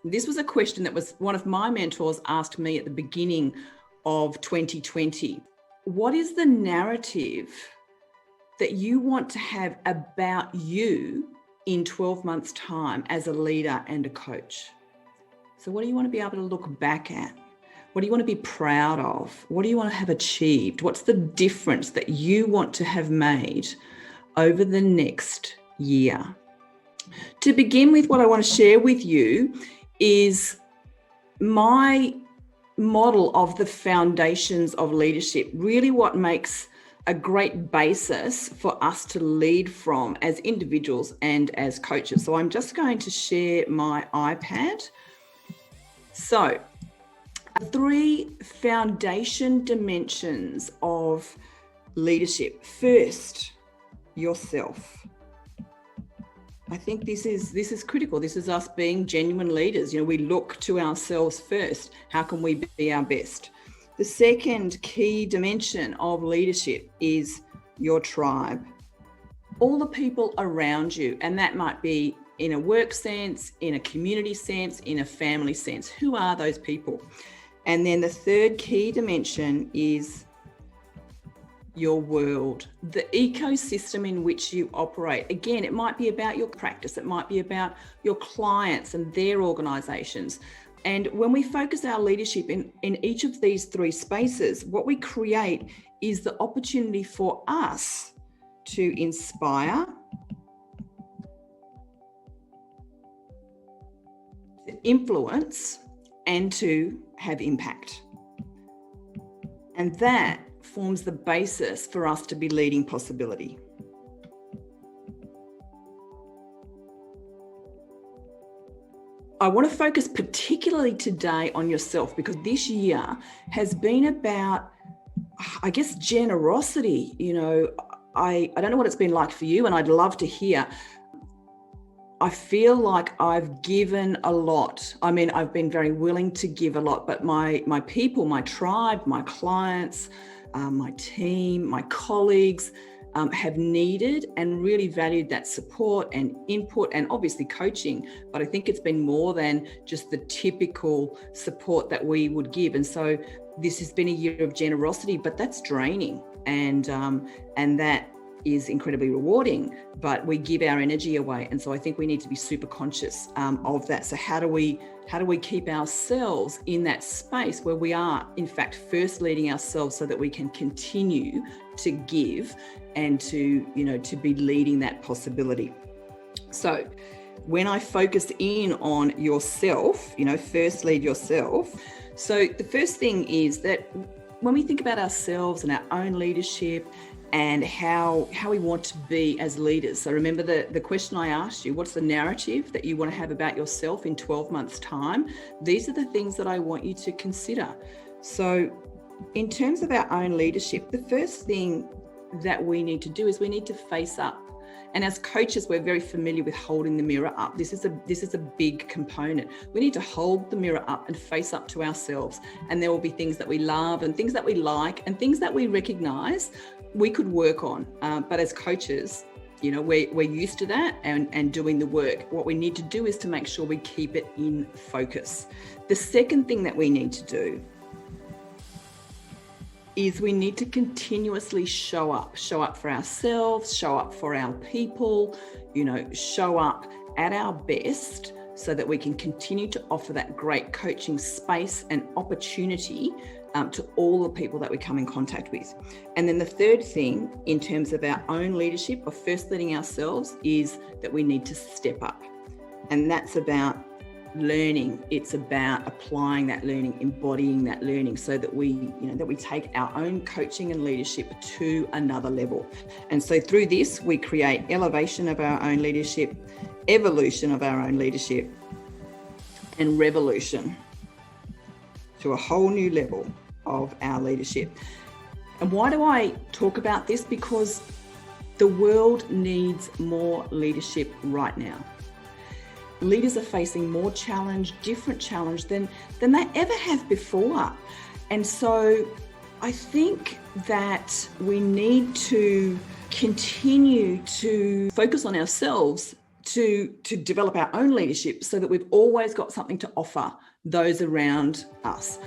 This was a question that was one of my mentors asked me at the beginning of 2020. What is the narrative that you want to have about you in 12 months' time as a leader and a coach? So what do you want to be able to look back at? What do you want to be proud of? What do you want to have achieved? What's the difference that you want to have made over the next year? To begin with, what I want to share with you is my model of the foundations of leadership, really what makes a great basis for us to lead from as individuals and as coaches. So I'm just going to share my iPad. So 3 foundation dimensions of leadership. First, yourself. I think this is critical. This is us being genuine leaders. We look to ourselves first. How can we be our best? The second key dimension of leadership is your tribe. All the people around you, and that might be in a work sense, in a community sense, in a family sense. Who are those people? And then the third key dimension is your world, the ecosystem in which you operate. Again, it might be about your practice. It might be about your clients and their organizations. And when we focus our leadership in each of these 3 spaces, what we create is the opportunity for us to inspire, to influence, and to have impact. And that forms the basis for us to be leading possibility. I want to focus particularly today on yourself, because this year has been about, I guess, generosity. I don't know what it's been like for you, and I'd love to hear. I feel like I've given a lot. I mean, I've been very willing to give a lot, but my people, my tribe, my clients, my team, my colleagues have needed and really valued that support and input, and obviously coaching. But I think it's been more than just the typical support that we would give. And so this has been a year of generosity, but that's draining, and that is incredibly rewarding, but we give our energy away. And so I think we need to be super conscious of that. So how do we keep ourselves in that space where we are, in fact, first leading ourselves so that we can continue to give and to be leading that possibility? So when I focus in on yourself, first lead yourself. So the first thing is that when we think about ourselves and our own leadership and how we want to be as leaders. So remember the question I asked you, what's the narrative that you want to have about yourself in 12 months' time? These are the things that I want you to consider. So in terms of our own leadership, the first thing that we need to do is we need to face up. And as coaches, we're very familiar with holding the mirror up. This is a big component. We need to hold the mirror up and face up to ourselves. And there will be things that we love and things that we like and things that we recognize we could work on. But as coaches, we're used to that and doing the work. What we need to do is to make sure we keep it in focus. The second thing that we need to do is we need to continuously show up for ourselves, show up for our people, show up at our best so that we can continue to offer that great coaching space and opportunity to all the people that we come in contact with. And then the third thing in terms of our own leadership of first leading ourselves is that we need to step up. And that's about learning. It's about applying that learning, embodying that learning so that we take our own coaching and leadership to another level. And so through this, we create elevation of our own leadership, evolution of our own leadership, and revolution to a whole new level of our leadership. And why do I talk about this? Because the world needs more leadership right now. Leaders are facing more challenge, different challenge than they ever have before. And so I think that we need to continue to focus on ourselves to develop our own leadership so that we've always got something to offer those around us.